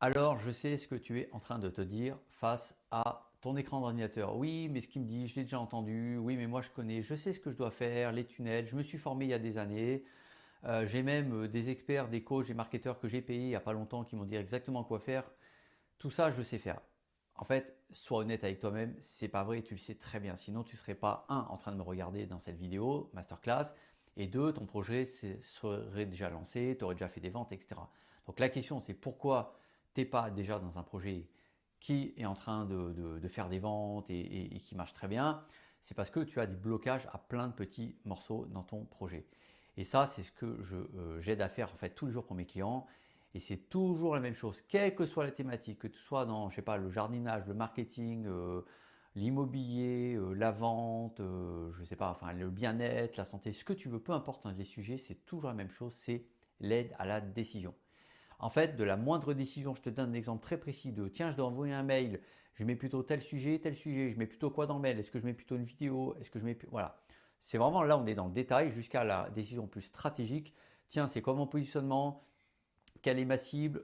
Alors, je sais ce que tu es en train de te dire face à ton écran d'ordinateur. Oui, mais ce qu'il me dit, je l'ai déjà entendu. Oui, mais moi je connais, je sais ce que je dois faire, les tunnels. Je me suis formé il y a des années. J'ai même des experts, des coachs, des marketeurs que j'ai payés il n'y a pas longtemps qui m'ont dit exactement quoi faire. Tout ça, je sais faire. En fait, sois honnête avec toi-même, c'est pas vrai, tu le sais très bien. Sinon, tu serais pas, un, en train de me regarder dans cette vidéo, masterclass, et deux, ton projet serait déjà lancé, tu aurais déjà fait des ventes, etc. Donc la question, c'est pourquoi tu n'es pas déjà dans un projet qui est en train de faire des ventes et qui marche très bien. C'est parce que tu as des blocages à plein de petits morceaux dans ton projet. Et ça, c'est ce que j'aide à faire en fait tous les jours pour mes clients. Et c'est toujours la même chose, quelle que soit la thématique, que tu sois dans, je sais pas, le jardinage, le marketing, l'immobilier, la vente, je sais pas, enfin le bien-être, la santé, ce que tu veux, peu importe hein, les sujets, c'est toujours la même chose, c'est l'aide à la décision. En fait, de la moindre décision, je te donne un exemple très précis de tiens, je dois envoyer un mail, je mets plutôt tel sujet, je mets plutôt quoi dans le mail, est-ce que je mets plutôt une vidéo, est-ce que je mets. Voilà. C'est vraiment là, on est dans le détail jusqu'à la décision plus stratégique. Tiens, c'est quoi mon positionnement, quelle est ma cible,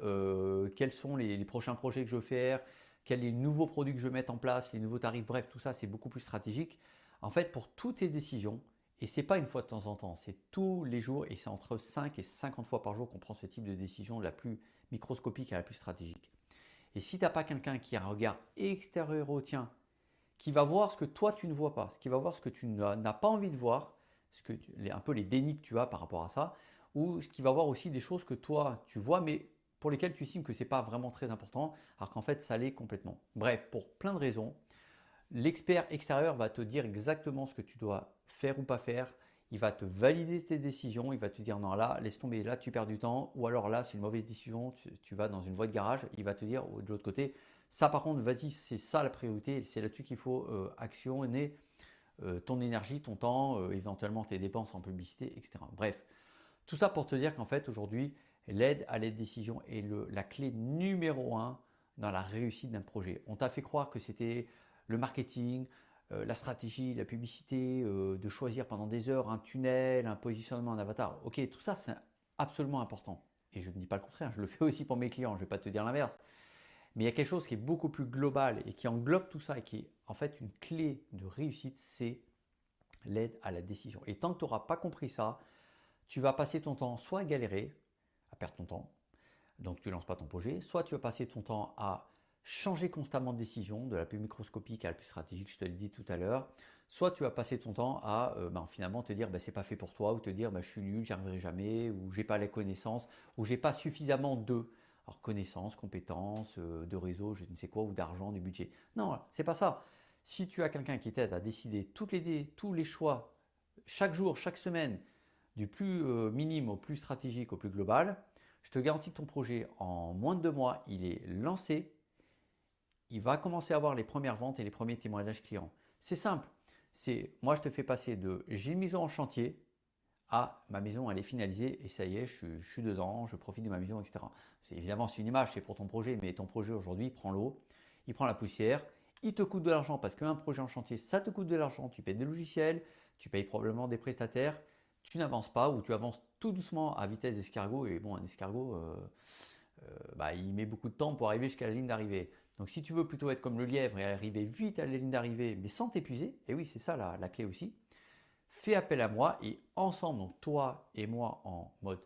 quels sont les prochains projets que je veux faire, quels est les nouveaux produits que je veux mettre en place, les nouveaux tarifs, bref, tout ça c'est beaucoup plus stratégique. En fait, pour toutes tes décisions, et c'est pas une fois de temps en temps, c'est tous les jours et c'est entre 5 et 50 fois par jour qu'on prend ce type de décision la plus microscopique et la plus stratégique. Et si tu n'as pas quelqu'un qui a un regard extérieur au tien, qui va voir ce que toi tu ne vois pas, qui va voir ce que tu n'as pas envie de voir, un peu les dénis que tu as par rapport à ça, ou ce qui va voir aussi des choses que toi tu vois, mais pour lesquelles tu estimes que ce n'est pas vraiment très important, alors qu'en fait ça l'est complètement. Bref, pour plein de raisons, l'expert extérieur va te dire exactement ce que tu dois faire ou pas faire. Il va te valider tes décisions, il va te dire non là, laisse tomber, là tu perds du temps, ou alors là c'est une mauvaise décision, tu vas dans une voie de garage, il va te dire de l'autre côté, ça par contre vas-y, c'est ça la priorité, c'est là-dessus qu'il faut actionner ton énergie, ton temps, éventuellement tes dépenses en publicité, etc. Bref, tout ça pour te dire qu'en fait aujourd'hui, l'aide à l'aide décision est la clé numéro un dans la réussite d'un projet. On t'a fait croire que c'était le marketing, la stratégie, la publicité, de choisir pendant des heures un tunnel, un positionnement, un avatar. Ok, tout ça c'est absolument important. Et je ne dis pas le contraire, je le fais aussi pour mes clients, je ne vais pas te dire l'inverse. Mais il y a quelque chose qui est beaucoup plus global et qui englobe tout ça et qui est en fait une clé de réussite, c'est l'aide à la décision. Et tant que tu n'auras pas compris ça, tu vas passer ton temps soit à galérer, à perdre ton temps, donc tu ne lances pas ton projet, soit tu vas passer ton temps à changer constamment de décision, de la plus microscopique à la plus stratégique, je te l'ai dit tout à l'heure, soit tu vas passer ton temps à finalement te dire c'est pas fait pour toi, ou te dire je suis nul, j'y arriverai jamais, ou j'ai pas les connaissances, ou j'ai pas suffisamment de alors, connaissances, compétences, de réseau, je ne sais quoi, ou d'argent, du budget. Non, c'est pas ça. Si tu as quelqu'un qui t'aide à décider tous les choix, chaque jour, chaque semaine, du plus minime au plus stratégique, au plus global, je te garantis que ton projet, en moins de 2 mois, il est lancé, il va commencer à avoir les premières ventes et les premiers témoignages clients. C'est simple. C'est moi, je te fais passer de j'ai une maison en chantier à ma maison, elle est finalisée et ça y est, je suis dedans, je profite de ma maison, etc. Évidemment, c'est une image, c'est pour ton projet, mais ton projet aujourd'hui, il prend l'eau, il prend la poussière, il te coûte de l'argent parce qu'un projet en chantier, ça te coûte de l'argent. Tu payes des logiciels, tu payes probablement des prestataires, tu n'avances pas ou tu avances tout doucement à vitesse d'escargot. Et bon, un escargot, il met beaucoup de temps pour arriver jusqu'à la ligne d'arrivée. Donc si tu veux plutôt être comme le lièvre et arriver vite à la ligne d'arrivée, mais sans t'épuiser, et oui, c'est ça la clé aussi, fais appel à moi et ensemble, donc toi et moi en mode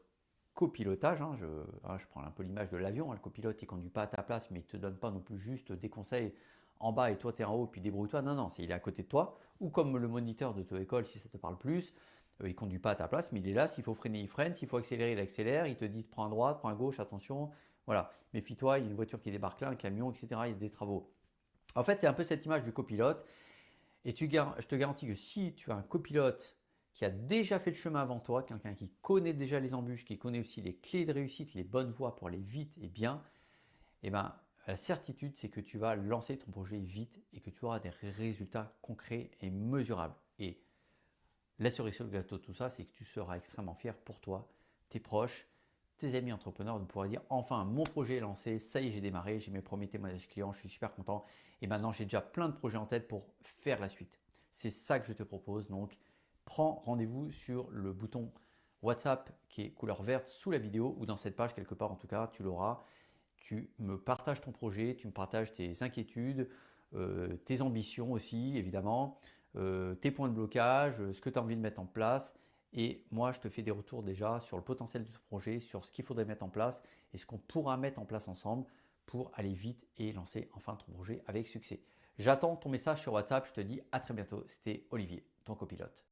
copilotage, je prends un peu l'image de l'avion, le copilote il conduit pas à ta place mais il te donne pas non plus juste des conseils en bas et toi tu es en haut puis débrouille-toi, non, non, il est à côté de toi, ou comme le moniteur de ton école si ça te parle plus, il conduit pas à ta place mais il est là, s'il faut freiner il freine, s'il faut accélérer il accélère, il te dit prends à droite, prends à gauche, attention, voilà, méfie-toi, il y a une voiture qui débarque là, un camion, etc., il y a des travaux. En fait c'est un peu cette image du copilote, et je te garantis que si tu as un copilote qui a déjà fait le chemin avant toi, quelqu'un qui connaît déjà les embûches, qui connaît aussi les clés de réussite, les bonnes voies pour aller vite et bien, eh ben, la certitude, c'est que tu vas lancer ton projet vite et que tu auras des résultats concrets et mesurables. Et la cerise sur le gâteau de tout ça, c'est que tu seras extrêmement fier pour toi, tes proches, tes amis entrepreneurs de pouvoir dire enfin mon projet est lancé, ça y est j'ai démarré, j'ai mes premiers témoignages clients, je suis super content et maintenant j'ai déjà plein de projets en tête pour faire la suite. C'est ça que je te propose, donc prends rendez-vous sur le bouton WhatsApp qui est couleur verte sous la vidéo ou dans cette page quelque part en tout cas tu l'auras. tu me partages ton projet, tu me partages tes inquiétudes, tes ambitions aussi, évidemment, tes points de blocage, ce que tu as envie de mettre en place. Et moi, je te fais des retours déjà sur le potentiel de ton projet, sur ce qu'il faudrait mettre en place et ce qu'on pourra mettre en place ensemble pour aller vite et lancer enfin ton projet avec succès. J'attends ton message sur WhatsApp. Je te dis à très bientôt. C'était Olivier, ton copilote.